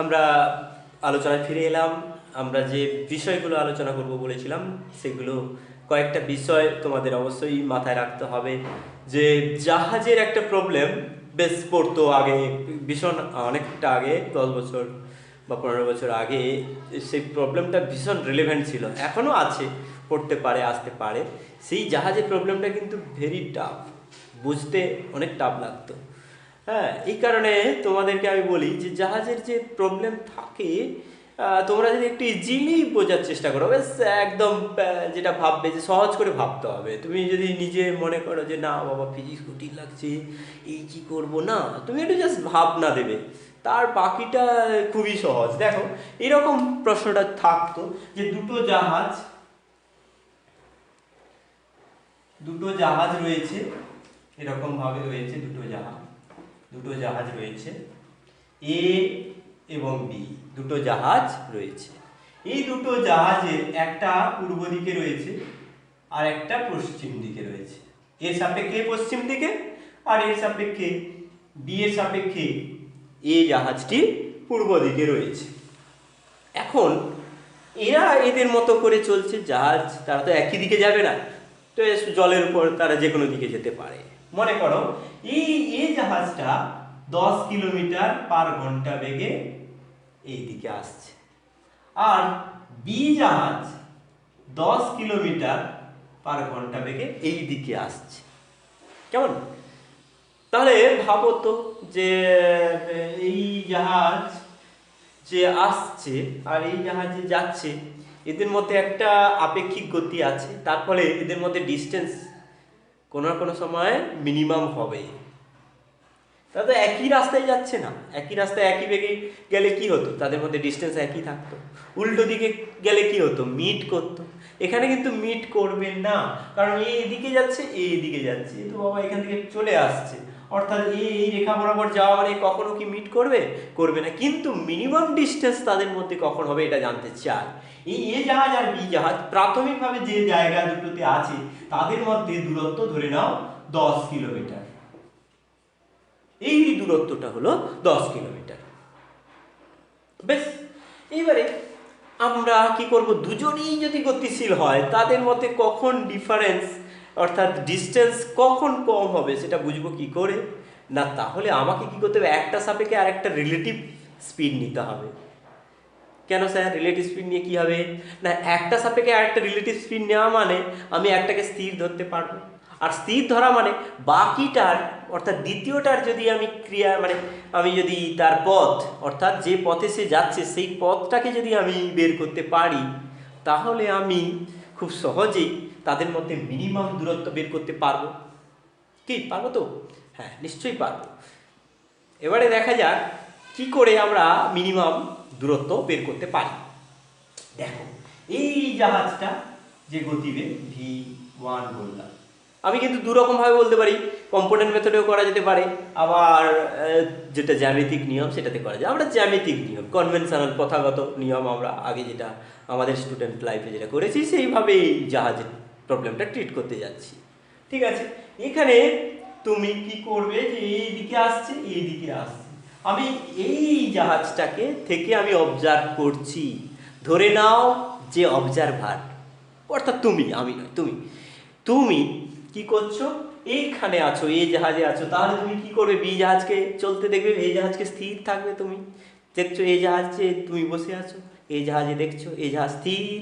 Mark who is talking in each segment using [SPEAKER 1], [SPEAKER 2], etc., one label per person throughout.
[SPEAKER 1] আমরা আলোচনায় ফিরে এলাম। আমরা যে বিষয়গুলো আলোচনা করব বলেছিলাম সেগুলো কয়েকটা বিষয় তোমাদের অবশ্যই মাথায় রাখতে হবে। যে জাহাজের একটা প্রবলেম বেশ পড়তো আগে, ভীষণ অনেকটা আগে, 10 বছর বা 15 বছর আগে সেই প্রবলেমটা ভীষণ রিলেভেন্ট ছিল, এখনও আছে, পড়তে পারে, আসতে পারে। সেই জাহাজের প্রবলেমটা কিন্তু ভেরি টাফ, বুঝতে অনেক টাফ লাগতো। হ্যাঁ, এই কারণে তোমাদেরকে আমি বলি যে জাহাজের যে প্রবলেম থাকে, তোমরা যদি একটু ইজিলি বোঝার চেষ্টা করো, বেশ একদম যেটা ভাববে যে সহজ করে ভাবতে হবে। তুমি যদি নিজে মনে করো যে না বাবা ফিজিক্স কঠিন লাগছে, এই কি করব, না, তুমি একটু জাস্ট ভাবনা দেবে, তার বাকিটা খুবই সহজ। দেখো, এরকম প্রশ্নটা থাকতো যে দুটো জাহাজ রয়েছে, এরকম ভাবে রয়েছে দুটো জাহাজ রয়েছে, এ এবং বি, দুটো জাহাজ রয়েছে। এই দুটো জাহাজের একটা পূর্ব দিকে রয়েছে আর একটা পশ্চিম দিকে রয়েছে। এর সাপেক্ষে পশ্চিম দিকে আর এর সাপেক্ষে বি এর সাপেক্ষে এই জাহাজটি পূর্ব দিকে রয়েছে। এখন এরা এদের মতো করে চলছে জাহাজ, তারা তো একই দিকে যাবে না, তো জলের উপর তারা যে কোনো দিকে যেতে পারে। মনে করো এই জাহাজটা 10 কিলোমিটার/ঘন্টা বেগে এই দিকে আসছে, আর বি জাহাজ 10 কিলোমিটার/ঘন্টা বেগে এই দিকে আসছে। কেমন? তাহলে ভাবো তো যে এই জাহাজ যে আসছে আর এই জাহাজ যে যাচ্ছে, এদের মধ্যে একটা আপেক্ষিক গতি আছে, তার ফলে এদের মধ্যে ডিস্টেন্স কোনো না কোনো সময় মিনিমাম হবে। তারা তো একই রাস্তায় যাচ্ছে না, একই রাস্তায় একই বেগে গেলে কি হতো, তাদের মধ্যে ডিস্টেন্স একই থাকতো। উল্টো দিকে গেলে কি হতো, মিট করতো। এখানে কিন্তু মিট করবে না, কারণ এ এদিকে যাচ্ছে, এ এদিকে যাচ্ছে, এ তো বাবা এখান থেকে চলে আসছে, অর্থাৎ এই রেখা বরাবর যাওয়া মানে কখনো কি মিট করবে, করবে না। কিন্তু মিনিমাম ডিস্টেন্স তাদের মধ্যে কখন হবে এটা জানতে চাই। এই এ জাহাজ আর বি জাহাজ প্রাথমিকভাবে যে জায়গা দুটোতে আছে তাদের মধ্যে দূরত্ব ধরে নাও 10 কিলোমিটার। এই দূরত্বটা হলো 10 কিলোমিটার। বেশ, এইবারে আমরা কি করব, দুজনেই যদি গতিশীল হয় তাদের মধ্যে কখন ডিফারেন্স অর্থাৎ ডিস্টেন্স কখন কম হবে সেটা বুঝবো কি করে? না, তাহলে আমাকে কি করতে হবে, একটা সাপেক্ষে আর একটা রিলেটিভ স্পিড নিতে হবে। কেন স্যার, রিলেটিভ স্পিড নিয়ে কি হবে? না, একটা সাপেক্ষে আর একটা রিলেটিভ স্পিড নেওয়া মানে আমি একটাকে স্থির ধরতে পারবো, আর স্থির ধরা মানে বাকিটার অর্থাৎ দ্বিতীয়টার যদি আমি আমি যদি তার পথ অর্থাৎ যে পথে সে যাচ্ছে সেই পথটাকে যদি আমি বের করতে পারি, তাহলে আমি খুব সহজেই তাদের মধ্যে মিনিমাম দূরত্ব বের করতে পারবো। কি পারবো তো? হ্যাঁ, নিশ্চয়ই পারবো। এবারে দেখা যাক কি করে আমরা মিনিমাম দূরত্ব বের করতে পারি। দেখো, এই জাহাজটা যে গতিবেগ v1 বললাম, আমি কিন্তু দুরকমভাবে বলতে পারি, কম্পোনেন্ট মেথডেও করা যেতে পারে, আবার যেটা জ্যামিতিক নিয়ম সেটাতে করা যায়। আমরা জ্যামিতিক নিয়ম, কনভেনশনাল প্রথাগত নিয়ম, আমরা আগে যেটা আমাদের স্টুডেন্ট লাইফে যেটা করেছি সেইভাবেই জাহাজের প্রবলেমটা ট্রিট করতে যাচ্ছি। ঠিক আছে, এখানে তুমি কি করবে যে এই দিকে আসছে, এই দিকে আসছে, আমি এই জাহাজটাকে থেকে আমি অবজার্ভ করছি। ধরে নাও যে অবজারভার অর্থাৎ তুমি, আমি নয়, তুমি তুমি কি করছো, এইখানে আছো, এই জাহাজে আছো, তাহলে তুমি কি করবে, বি জাহাজকে চলতে দেখবে, এই জাহাজকে স্থির থাকবে। তুমি দেখছো এই জাহাজে তুমি বসে আছো, এই জাহাজে দেখছো এই জাহাজ স্থির,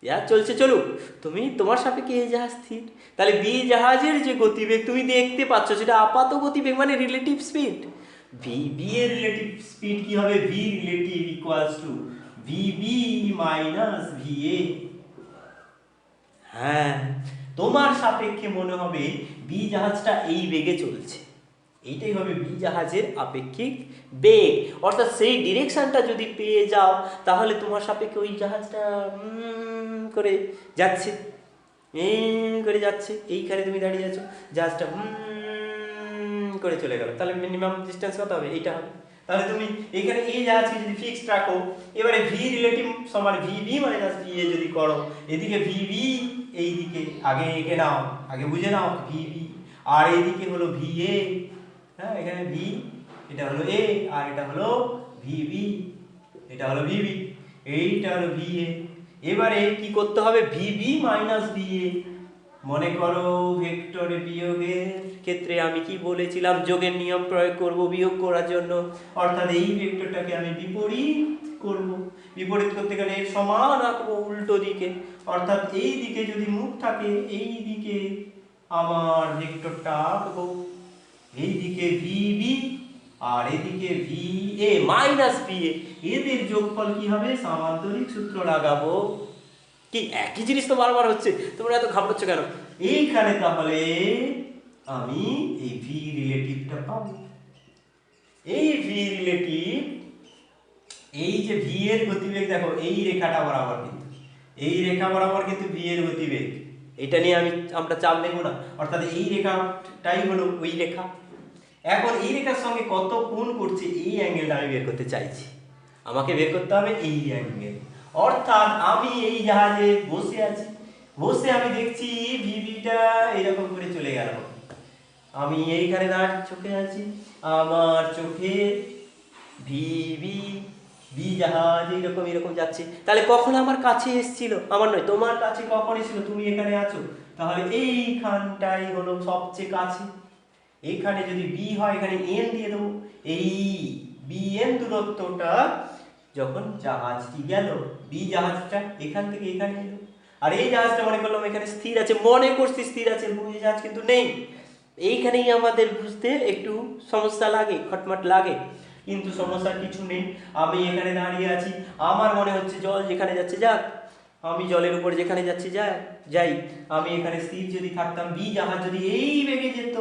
[SPEAKER 1] জাহাজ চলছে চলুক, তুমি তোমার সাপেক্ষে এই জাহাজ স্থির। তাহলে বি জাহাজের যে গতিবেগ তুমি দেখতে পাচ্ছ সেটা আপাত গতিবেগ মানে রিলেটিভ স্পিড। বি এর রিলেটিভ স্পিড কি হবে, V relative equals to VB minus VA. হ্যাঁ, তোমার সাপেক্ষে মনে হবে বি জাহাজটা এই বেগে চলছে, এইটাই হবে বি জাহাজের আপেক্ষিক বেগ। অর্থাৎ সেই ডিরেকশনটা যদি পেয়ে যাও তাহলে তোমার সাপেক্ষে ওই জাহাজটা করে যাচ্ছে, করে যাচ্ছে, এইখানে তুমি দাঁড়িয়ে আছো, জাহাজটা করে চলে গেল, তাহলে মিনিমাম ডিস্টেন্স কত হবে, এইটা হবে। তাহলে তুমি এইখানে এই জাহাজকে যদি ফিক্সড রাখো, এবারে ভি রিলেটিভ সমান ভিবি মাইনাস ভিএ যদি করো, এদিকে ভিবি, এইদিকে আগে এঁকে নাও, আগে বুঝে নাও ভিবি, আর এইদিকে হলো ভিএ। হ্যাঁ, এখানে ভি এটা হলো এ, আর এটা হলো ভিবি, এটা হলো ভিবি, এইটা হলো ভিএ। এবারে কি করতে হবে, ভিবি মাইনাস ভিএ। মনে করো ভেক্টরে বিয়োগের ক্ষেত্রে আমি কি বলেছিলাম, যোগের নিয়ম প্রয়োগ করব বিয়োগ করার জন্য, অর্থাৎ এই ভেক্টরটাকে আমি বিপরীত করব। বিপরীত করতে গেলে এর সমান আঁকবো উল্টো দিকে, অর্থাৎ এই দিকে যদি মুখ থাকে এই দিকে আমার ভেক্টরটা আঁকবো, এই দিকে ভিবি আর এদিকে ভিএ মাইনাস ভিএ, এদের যোগফল কি হবে, সামান্তরিক সূত্র লাগাবো। কি একই জিনিস তো বারবার হচ্ছে, তোমরা এত ঘাবড়াচ্ছ কেন? এইখানে তাহলে আমি এই ভি রিলেটিভটা পাবো। এই ভি রিলেটিভ, এই যে ভি এর গতিবেগ দেখো এই রেখাটা বরাবর, কিন্তু এই রেখা বরাবর কিন্তু ভি এর গতিবেগ, এটা নিয়ে আমরা চাপ নেব না, অর্থাৎ এই রেখাটাই হলো ওই রেখা। এখন এই রেখার সঙ্গে কত কোণ করছে এই অ্যাঙ্গেলটা আমি বের করতে চাইছি, আমাকে বের করতে হবে এই অ্যাঙ্গেল। অর্থাৎ আমি এই জাহাজে বসে আছি, বসে আমি দেখছি ভিবিটা এরকম করে চলে গেল, আমি এইখানে দাঁড়িয়ে চোখে আছি, আমার চোখে ভিবি বি জাহাজ এইরকম এরকম যাচ্ছে। তাহলে কখন আমার কাছে এসেছিল, আমার নয় তোমার কাছে কখন এসেছিল, তুমি এখানে আছো, তাহলে এইখানটাই হলো সবচেয়ে কাছে। এখানে যদি বি হয় এখানে এন দিয়ে দেবো, এই বি এন দূরত্বটা যখন জাহাজটি গেল, বি জাহাজটা এখান থেকে এখানে এলো, আর এই জাহাজটা মনে করলাম এখানে স্থির আছে, মনে করছি স্থির আছে, বুঝে জাহাজ কিন্তু নেই। এইখানেই আমাদের বুঝতে একটু সমস্যা লাগে, খটমট লাগে, কিন্তু সমস্যার কিছু নেই। আমি এখানে দাঁড়িয়ে আছি, আমার মনে হচ্ছে জল যেখানে যাচ্ছে যাক, আমি জলের উপর যেখানে যাচ্ছি যাই, আমি এখানে স্থির যদি থাকতাম, বি জাহাজ যদি এই বেগে যেত,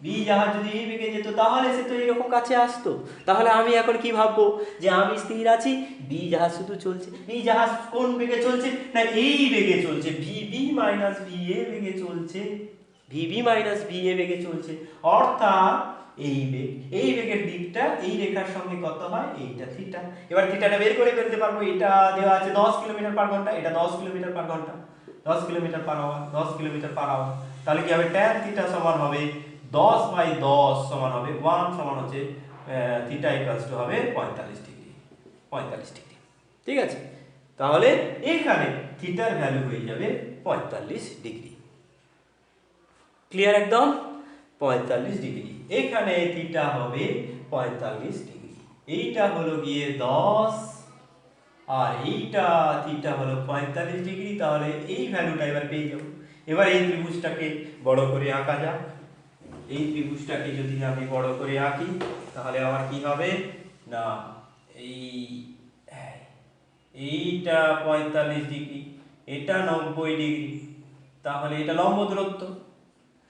[SPEAKER 1] বি জাহাজ যদি এই বেগে যেত তাহলে সে তো এরকম কাছে আসতো। তাহলে আমি এখন কি ভাববো, যে আমি স্থির আছি, বি জাহাজ শুধু চলছে। বি জাহাজ কোন বেগে চলছে, না এই বেগে চলছে, ভিবি মাইনাস ভিএ বেগে চলছে, ভিবি মাইনাস ভিএ বেগে চলছে। অর্থাৎ এই বেগ, এই বেগের দিকটা এই রেখার সঙ্গে কত হয়, এইটা থিটা। এবার থিটাটা বের করে ফেলতে পারবো, এটা দেওয়া আছে 10 কিলোমিটার পার ঘন্টা, এটা 10 কিলোমিটার পার ঘন্টা, 10 kilometre per hour, 10 kilometre per hour. তাহলে কি হবে, ট্যান থিটা সমান হবে 10/10 সমান হবে 1 সমান হচ্ছে থিটা ইকুয়ালস টু হবে 45 ডিগ্রি, 45 ডিগ্রি। ঠিক আছে, তাহলে এখানে থিটার ভ্যালু হয়ে যাবে 45 ডিগ্রি। ক্লিয়ার একদম, 45 ডিগ্রি। এখানে থিটা হবে 45 ডিগ্রি, এইটা হলো গিয়ে 10 আর এইটা থিটা হলো 45 ডিগ্রি। তাহলে এই ভ্যালুটা এবার পেয়ে যাবো। এবার এই ত্রিভুজটাকে বড় করে আঁকা যাক। এই ত্রিভুজটাকে যদি আমি বড় করে আঁকি তাহলে আমার কি হবে, না এইটা 45 ডিগ্রি, এটা 90 ডিগ্রি, তাহলে এটা লম্ব দূরত্ব,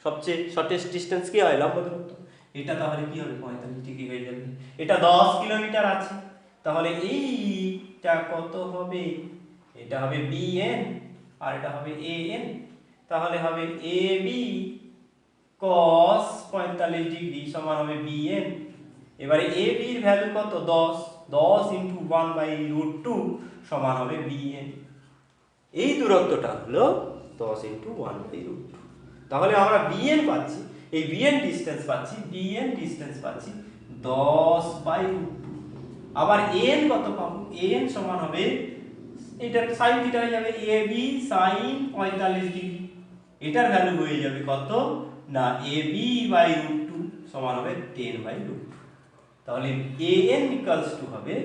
[SPEAKER 1] সবচেয়ে শর্টেস্ট ডিসটেন্স কি হয়, লম্ব দূরত্ব। এটা তাহলে কি হবে, 45 ডিগ্রি হয়ে যাবে। এটা 10 কিলোমিটার আছে, তাহলে এইটা কত হবে, এটা হবে বিএন আর এটা হবে এএন, তাহলে হবে এবি cos 45 ডিগ্রি সমান হবে বিএন। এবারে এবি এর ভ্যালু কত, 10, 10 × 1/√2 সমান হবে বিএন। এই দূরত্বটা হলো 10 × 1/√2। তাহলে আমরা বিএন পাচ্ছি, এই বিএন ডিসটেন্স পাচ্ছি, বিএন ডিসটেন্স পাচ্ছি 10/√2। আবার এন কত পাবো, এন সমান হবে, এটার sin থিটা হয়ে যাবে এবি sin 45 ডিগ্রি, এটার ভ্যালু হয়ে যাবে কত, না ab/√2 সমান হবে 10/√2। তাহলে an ইকুয়ালস টু হবে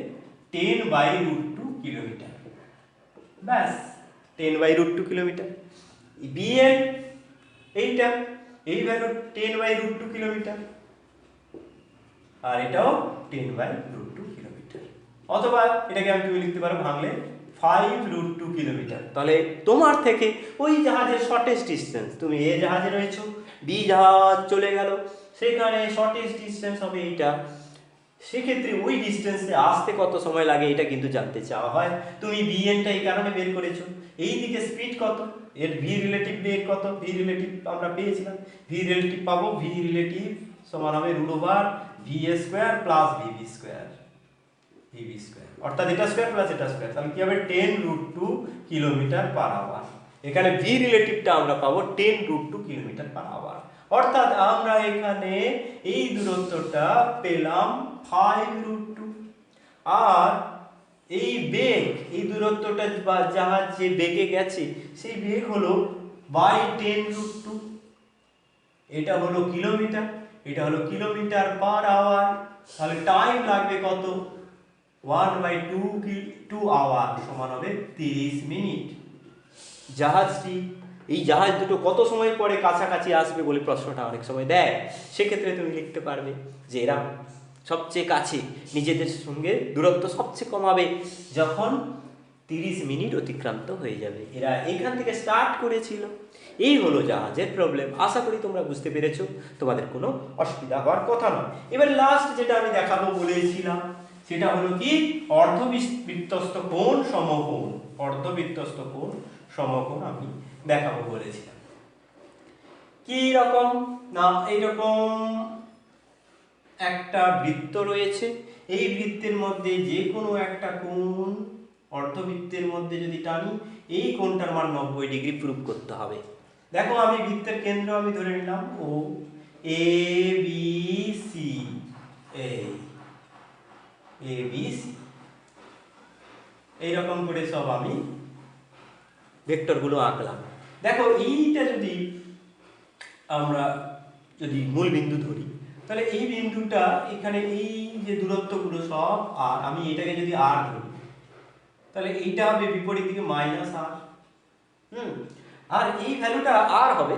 [SPEAKER 1] 10/√2 কিলোমিটার, ব্যাস 10/√2 কিলোমিটার। bn এইটা, এই ভ্যালু 10/√2 কিলোমিটার, আর এটাও 10/√2 কিলোমিটার। অথবা এটাকে আমি তুমি লিখতে পারো ভাঙলে 5√2 কিলোমিটার। তাহলে তোমার থেকে ওই জাহাজের শর্টেস্ট ডিসটেন্স, তুমি এ জাহাজে রয়েছো, বি জাহাজ চলে গেল, সেখানে শর্টেস্ট ডিসটেন্স হবে এইটা, সেক্ষেত্রে ওই ডিসটেন্সে আসতে কত সময় লাগে এটা কিন্তু জানতে চাওয়া হয়। তুমি বিএনটা এই কারণে বের করেছো, এই দিকে স্পিড কত, এর ভি রিলেটিভ বেগ কত, ভি রিলেটিভ আমরা পেয়েছিলাম, ভি রিলেটিভ পাবো, ভি রিলেটিভ সমান হবে √VA² + VB², অর্থাৎ এটা স্কয়ার প্লাস এটা স্কয়ার, তাহলে কি হবে 10√2 কিলোমিটার পার আওয়ার। এখানে ভি রিলেটিভটা আমরা পাবো 10√2 কিলোমিটার পার আওয়ার। অর্থাৎ আমরা এখানে এই দূরত্বটা পেলাম 5√2। আর এই বেগ, এই দূরত্বটা বা জাহাজ যে বেগে গেছে সেই বেগ হলো /10√2। এটা হলো কিলোমিটার, এটা হলো কিলোমিটার পার আওয়ার। তাহলে টাইম লাগবে কত? 1/2 আওয়ার সমান হবে 30 মিনিট। জাহাজটি, এই জাহাজ দুটো কত সময় পরে কাছাকাছি আসবে বলে প্রশ্নটা অনেক সময় দেয়। সেক্ষেত্রে তুমি লিখতে পারবে যে এরা সবচেয়ে কাছে, নিজেদের সঙ্গে দূরত্ব সবচেয়ে কমাবে যখন 30 মিনিট অতিক্রান্ত হয়ে যাবে। এরা এখান থেকে স্টার্ট করেছিল। এই হলো জাহাজের প্রবলেম। আশা করি তোমরা বুঝতে পেরেছো, তোমাদের কোনো অসুবিধা হওয়ার কথা নয়। এবার লাস্ট যেটা আমি দেখাবো বলেছিলাম সেটা হলো কি, অর্ধবৃত্তস্থ কোণ সমকোণ। অর্ধবৃত্তস্থ কোণ সমকোণ আমি দেখাবো বলেছিলাম। কি রকম না, এইরকম একটা বৃত্ত রয়েছে, এই বৃত্তের মধ্যে যে কোনো একটা কোণ অর্ধবৃত্তের মধ্যে যদি টানি, এই কোণটার মান 90 ডিগ্রি প্রুভ করতে হবে। দেখো আমি বৃত্তের কেন্দ্র আমি ধরে নিলাম ও, A B C, A B C, এইরকম করে সব আমি ভেক্টরগুলো আঁকলাম। দেখো এইটা যদি আমরা যদি মূল বিন্দু ধরি, তাহলে এই বিন্দুটা এখানে এই যে দূরত্বগুলো সব, আর আমি এটাকে যদি আর ধরি, তাহলে এইটা হবে বিপরীত দিকে -r। আর এই ভ্যালুটা আর হবে,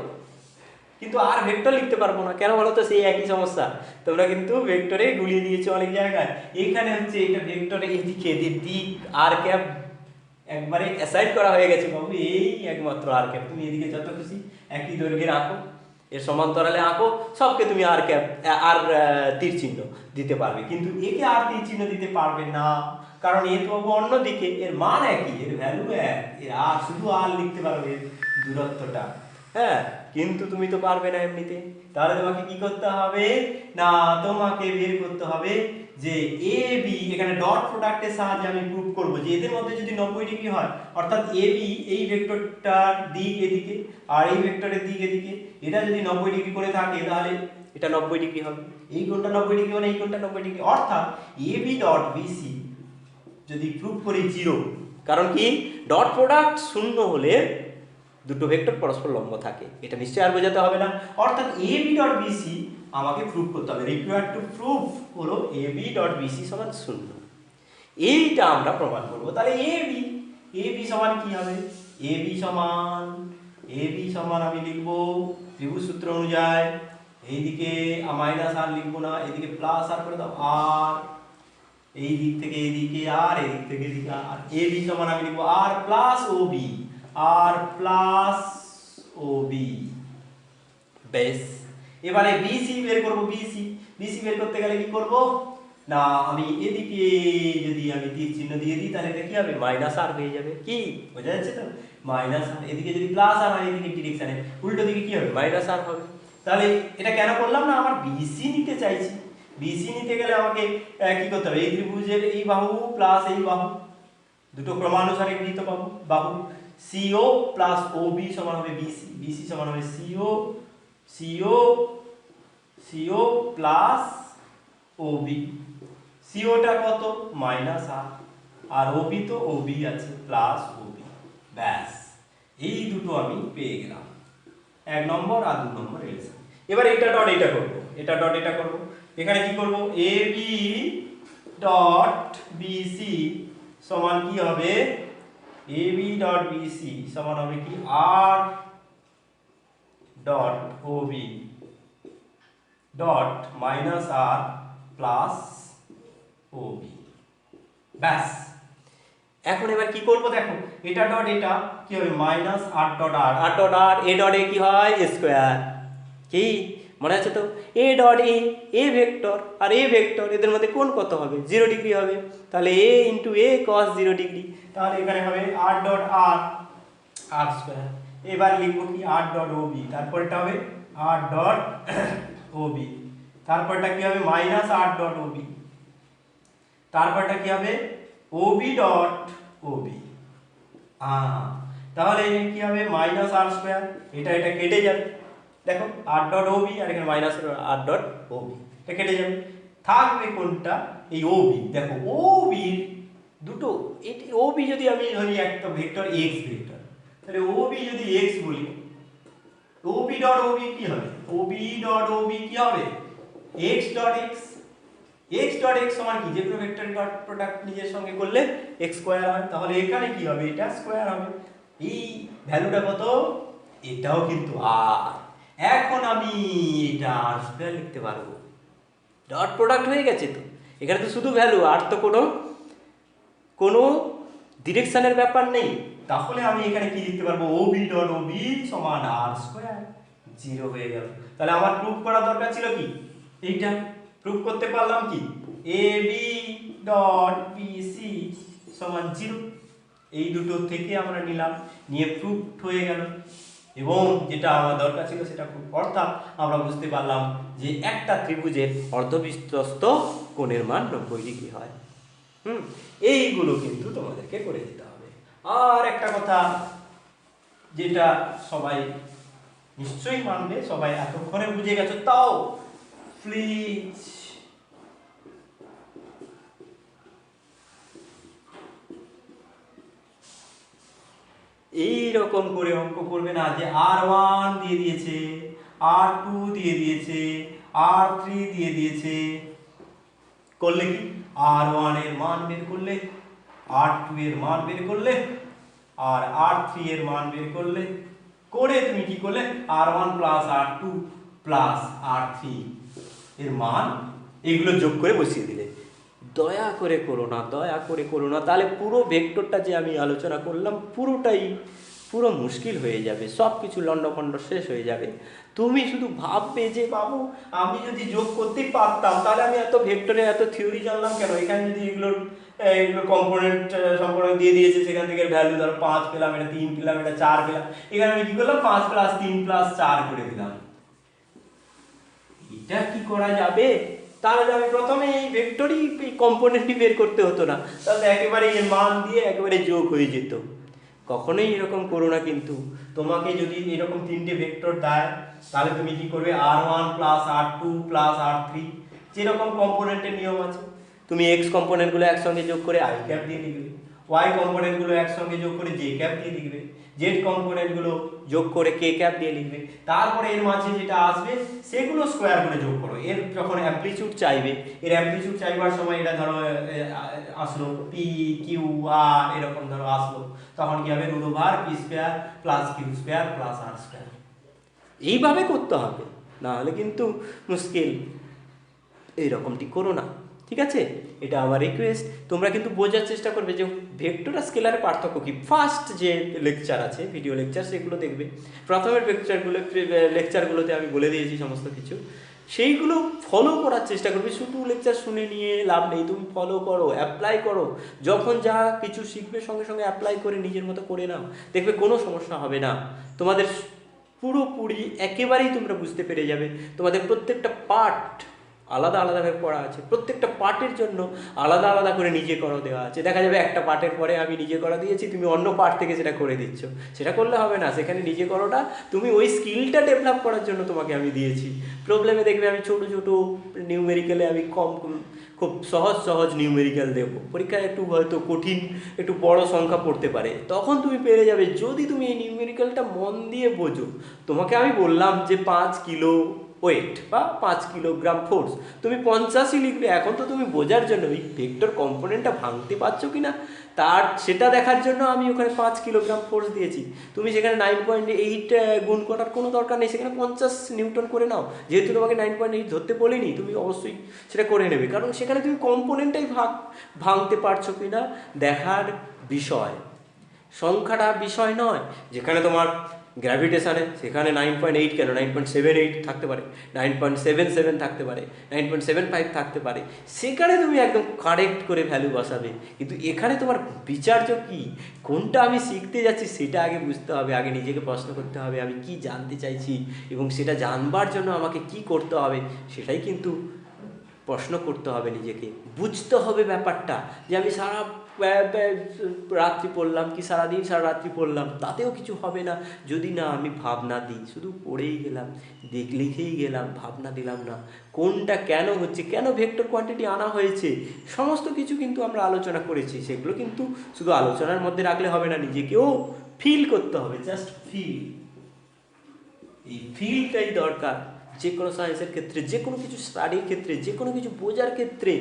[SPEAKER 1] কিন্তু আর ভেক্টর লিখতে পারবো না। কেন বলো তো? সেই একই সমস্যা, তোমরা কিন্তু ভেক্টরে গুলিয়ে দিয়েছো অনেক জায়গায়। এইখানে হচ্ছে এটা ভেক্টরে এদিকে দিক আর ক্যাপ একবারে অ্যাসাইন করা হয়ে গেছে বাবু, এই একমাত্র আর ক্যাপ। তুমি এদিকে যত খুশি একই দৈর্ঘ্যের আঁকো, এর সমান্তরালে আঁকো, সবকে তুমি আর ক্যাপ আর তীর চিহ্ন দিতে পারবে, কিন্তু একে আর তীর চিহ্ন দিতে পারবে না, কারণ এ তো বাবু অন্যদিকে, এর মান একই, এর ভ্যালু এক, এর আর শুধু আর লিখতে পারবে দূরত্বটা। হ্যাঁ, কিন্তু তুমি তো পারবে না এমনিতে। তাহলে তোমাকে কি করতে হবে না, তোমাকে বের করতে হবে যে এ বি, এখানে ডট প্রোডাক্টের সাহায্যে আমি প্রুভ করব যে এদের মধ্যে যদি 90 ডিগ্রি হয়, অর্থাৎ এ বি এই ভেক্টরটার দিক এদিকে আর এই ভেক্টরের দিক এদিকে, এটা যদি 90 ডিগ্রি করে থাকে তাহলে এটা 90 ডিগ্রি হবে। এই কোণটা 90 ডিগ্রি মানে এই কোণটা 90 ডিগ্রি, অর্থাৎ এ বি ডট বিসি যদি প্রুভ করি 0, কারণ কি ডট প্রোডাক্ট শূন্য হলে দুটো ভেক্টর পরস্পর লম্ব থাকে, এটা নিশ্চয়ই আর বোঝাতে হবে না। অর্থাৎ এ বি ডট বিসি আমাকে প্রুভ করতে হবে, রিকোয়ার্ড টু প্রুভ হলো এ বি ডট বিসি সমান 0। এইটা আমরা প্রমাণ করব। তাহলে এ বি সমান কি হবে? এ বি সমান আমি লিখব ত্রিভুজ সূত্র অনুযায়ী, এইদিকে মাইনাস আর লিখবো না, এদিকে প্লাস আর করে দাও, আর এই দিক থেকে এইদিকে আর, এই দিক থেকে এদিকে আর। এ বি সমান আমি লিখবো আর প্লাস ও বি, আর প্লাস ও বি। বেশ, এবারে বিসি বের করব। বিসি বের করতে গেলে কি করব না, আমি এদিকে যদি আমি তীর চিহ্ন দিয়ে দিই তাহলে এটা কি হবে? মাইনাস আর হয়ে যাবে। কি বোঝা যাচ্ছে তো? মাইনাস আর, এদিকে যদি প্লাস আর হয় এদিকে ডিরেকশনে, উল্টো দিকে কি হবে? মাইনাস আর হবে। তাহলে এটা কেন করলাম না, আমার বিসি নিতে চাইছি। বিসি নিতে গেলে আমাকে কি করতে হবে? এই ত্রিভুজের এই বাহু প্লাস এই বাহু, দুটো ক্রমানুসারে গৃহীত বাহু, সিও প্লাস ওবি সমান হবে বিসি, বিসি সমান হবে সিও প্লাস ওবি। সিওটা কত? মাইনাস আর, আর ওবি তো ওবি আছে প্লাস ওবি। ব্যাস, এই দুটো আমি পেয়ে গেলাম, 1 নম্বর আর 2 নম্বর রিলেশন। এবার এটা ডট এটা করব, এটা ডট এটা করব। এখানে কি করব? এ বি ডট বিসি সমান কি হবে? এ বি ডট বিসি সমান হবে কি? R dot OB dot minus R plus OB. ব্যাস, এখন এবার কি করব দেখো, এটা ডট এটা কি হবে? Minus R dot R, R dot R, A dot A কি হয়? স্কয়ার। কি মনে আছে তো? এ ডট এ ভেক্টর আর এ ভেক্টর, এদের মধ্যে কোণ কত হবে? 0 ডিগ্রি হবে। তাহলে এ ইন্টু এ কস 0 ডিগ্রি, তাহলে এখানে হবে আর ডট আর, আর স্কয়ার। এবার লিখবো কি? আর ডট ওবি, তারপরটা হবে আর ডট ওবি, তারপরটা কি হবে? মাইনাস আর ডট ওবি, তারপরটা কি হবে? OB dot OB. তাহলে কি হবে? মাইনাস আর স্কয়ার, এটা কেটে যাবে, দেখো আর ডট ওবি আর এখানে মাইনাস আর ডট ওবি, এটা কেটে যাবে, থাকবে কোনটা এই ওবি। দেখো ওবি দুটো, এটি ওবি যদি আমি ধরি একটা ভেক্টর এক্স ভেক্টর, তাহলে ওবি যদি এক্স বলি, ওবি ডট ওবি কি হবে, ওবি ডট ওবি কি হবে, x dot x. X dot x সমান কি, যে কোনো ভেক্টর ডট প্রোডাক্ট নিজের সঙ্গে করলে এক্স স্কয়ার হয়, তাহলে এখানে কি হবে, এটা স্কয়ার হবে। এই ভ্যালুটা কত, এটাও কিন্তু আর। এখন আমি এটা আর স্কয়ার লিখতে পারবো, ডট প্রোডাক্ট হয়ে গেছে তো, এখানে তো শুধু ভ্যালু, আর তো কোনো ডিরেকশনের ব্যাপার নেই। তাহলে আমি এখানে কি লিখতে পারবো, ওবি ডট ওবি সমান আর স্কয়ার, 0 হয়ে গেল। তাহলে আমার প্রুফ করা দরকার ছিল কি, এইটা প্রুফ করতে পারলাম কি, এ বি ডট বিসি সমান 0, এই দুটো থেকে আমরা নিলাম, নিয়ে প্রুফ হয়ে গেল। এবং যেটা আমার দরকার ছিল সেটা খুব, অর্থাৎ আমরা বুঝতে পারলাম যে একটা ত্রিভুজের অর্ধবিস্তস্ত কোণের মান 90 ডিগ্রি হয়। এইগুলো কিন্তু তোমাদেরকে করে দিতে হবে। আর একটা কথা যেটা সবাই নিশ্চয়ই মানবে, সবাই এতক্ষণে বুঝে গেছো, তাও প্লিজ এইরকম করে অঙ্ক করবে না যে R1 দিয়ে দিয়েছে, R2 দিয়ে দিয়েছে, R3 দিয়ে দিয়েছে, করলে কি R1 এর মান বের করলে, R2 এর মান বের করলে, আর R3 এর মান বের করলে, করে তুমি কি করলে R1 plus R2 plus R3 এর মান এগুলো যোগ করে বসিয়ে দিলে। দয়া করে করো না, দয়া করে করো না, তাহলে পুরো ভেক্টরটা যে আমি আলোচনা করলাম পুরো মুশকিল হয়ে যাবে, সব কিছু লন্ডভন্ড শেষ হয়ে যাবে। তুমি শুধু ভাববে যে বাবু আমি যদি যোগ করতেই পারতাম তাহলে আমি এত ভেক্টরে এত থিওরি জানলাম কেন, এখানে যদি এগুলো কম্পোনেন্ট সম্পর্ক দিয়ে দিয়েছে, সেখান থেকে ভ্যালু ধরো 5 পেলাম, এটা 3 পেলাম, এটা 4 পেলাম, এখানে আমি কি করলাম 5 প্লাস 3 প্লাস 4 করে দিলাম। এটা কি করা যাবে? তাহলে আমি প্রথমে এই ভেক্টরই এই কম্পোনেন্টই বের করতে হতো না, তাহলে একেবারে এর মান দিয়ে একেবারে যোগ হয়ে যেত। কখনোই এরকম করো না কিন্তু। তোমাকে যদি এরকম তিনটে ভেক্টর দেয় তাহলে তুমি কি করবে, R1 plus R2 plus R3, যেরকম কম্পোনেন্টের নিয়ম আছে, তুমি এক্স কম্পোনেন্টগুলো একসঙ্গে যোগ করে আই ক্যাপ দিয়ে লিখবে, ওয়াই কম্পোনেন্টগুলো একসঙ্গে যোগ করে জে ক্যাপ দিয়ে লিখবে, জেড কম্পোনেন্টগুলো যোগ করে কে ক্যাপ দিয়ে লিখবে, তারপরে এর মাঝে যেটা আসবে সেগুলো স্কোয়ার করে যোগ করো। এর যখন অ্যামপ্লিটিউড চাইবে, এর অ্যামপ্লিটিউড চাইবার সময় এটা ধরো আসলো পি কিউ আর এরকম ধরো আসলো, তখন কি হবে, root over P square plus Q square plus R square. এইভাবে করতে হবে, না হলে কিন্তু মুশকিল। এইরকমটি করো না, ঠিক আছে? এটা আমার রিকোয়েস্ট। তোমরা কিন্তু বোঝার চেষ্টা করবে যে ভেক্টর আর স্কেলারের পার্থক্য কি। ফার্স্ট যে লেকচার আছে, ভিডিও লেকচার, সেগুলো দেখবে। প্রথমের লেকচারগুলোতে আমি বলে দিয়েছি সমস্ত কিছু, সেইগুলো ফলো করার চেষ্টা করবে। শুধু লেকচার শুনে নিয়ে লাভ নেই, তুমি ফলো করো, অ্যাপ্লাই করো। যখন যা কিছু শিখবে সঙ্গে সঙ্গে অ্যাপ্লাই করে নিজের মতো করে নাও, দেখবে কোনো সমস্যা হবে না। তোমাদের পুরোপুরি একেবারেই তোমরা বুঝতে পেরে যাবে। তোমাদের প্রত্যেকটা পার্ট আলাদা আলাদাভাবে পড়া আছে, প্রত্যেকটা পার্টের জন্য আলাদা আলাদা করে নিজে করা দেওয়া আছে। দেখা যাবে একটা পার্টের পরে আমি নিজে করা দিয়েছি, তুমি অন্য পার্ট থেকে সেটা করে দিচ্ছ, সেটা করলে হবে না। সেখানে নিজে করোটা তুমি ওই স্কিলটা ডেভেলপ করার জন্য তোমাকে আমি দিয়েছি। প্রবলেমে দেখবে আমি ছোটো ছোটো নিউমেরিক্যালে আমি খুব সহজ নিউমেরিক্যাল দেবো। পরীক্ষায় একটু হয়তো কঠিন, একটু বড় সংখ্যা পড়তে পারে, তখন তুমি পেরে যাবে যদি তুমি এই নিউমেরিক্যালটা মন দিয়ে বোঝো। তোমাকে আমি বললাম যে 5 কিলো ওয়েট বা 5 কিলোগ্রাম ফোর্স, তুমি 50ই লিখবে। এখন তো তুমি বোঝার জন্য ওই ভেক্টর কম্পোনেন্টটা ভাঙতে পারছো কি না সেটা দেখার জন্য আমি ওখানে 5 কিলোগ্রাম ফোর্স দিয়েছি। তুমি সেখানে 9.8 গুণ করার কোনো দরকার নেই, সেখানে 50 নিউটন করে নাও। যেহেতু তোমাকে 9.8 ধরতে বলিনি, তুমি অবশ্যই সেটা করে নেবে, কারণ সেখানে তুমি কম্পোনেন্টটাই ভাঙতে পারছো কি না দেখার বিষয়, সংখ্যাটা বিষয় নয়। যেখানে তোমার গ্র্যাভিটেশানে সেখানে 9.8 কেন, 9.78 থাকতে পারে, 9.77 থাকতে পারে, 9.75 থাকতে পারে, সেখানে তুমি একদম কারেক্ট করে ভ্যালু বসাবে। কিন্তু এখানে তোমার বিচার্য কি, কোনটা আমি শিখতে যাচ্ছি সেটা আগে বুঝতে হবে। আগে নিজেকে প্রশ্ন করতে হবে আমি কি জানতে চাইছি এবং সেটা জানবার জন্য আমাকে কি করতে হবে, সেটাই কিন্তু প্রশ্ন করতে হবে নিজেকে, বুঝতে হবে ব্যাপারটা যে আমি সারা রাত্রি পড়লাম কি সারাদিন সারা রাত্রি পড়লাম, তাতেও কিছু হবে না যদি না আমি ভাবনা দিই। শুধু পড়েই গেলাম, লিখেই গেলাম, ভাবনা দিলাম না কোনটা কেন হচ্ছে, কেন ভেক্টর কোয়ান্টিটি আনা হয়েছে, সমস্ত কিছু কিন্তু আমরা আলোচনা করেছি। সেগুলো কিন্তু শুধু আলোচনার মধ্যে রাখলে হবে না, নিজেকেও ফিল করতে হবে, জাস্ট ফিল। এই ফিলটাই দরকার যে কোনো সায়েন্সের ক্ষেত্রে, যে কোনো কিছু স্টাডির ক্ষেত্রে, যে কোনো কিছু বোঝার ক্ষেত্রে,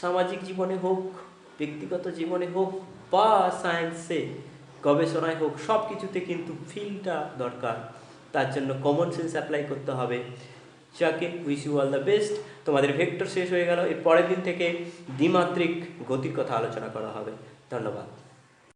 [SPEAKER 1] সামাজিক জীবনে হোক, ব্যক্তিগত জীবনে হোক, বা সায়েন্সে গবেষণায় হোক, সব কিছুতে কিন্তু ফিলটা দরকার। তার জন্য কমন সেন্স অ্যাপ্লাই করতে হবে। যাকে wish you all the best. তোমাদের ভেক্টর শেষ হয়ে গেল, এর পরের দিন থেকে দ্বিমাত্রিক গতির কথা আলোচনা করা হবে। ধন্যবাদ।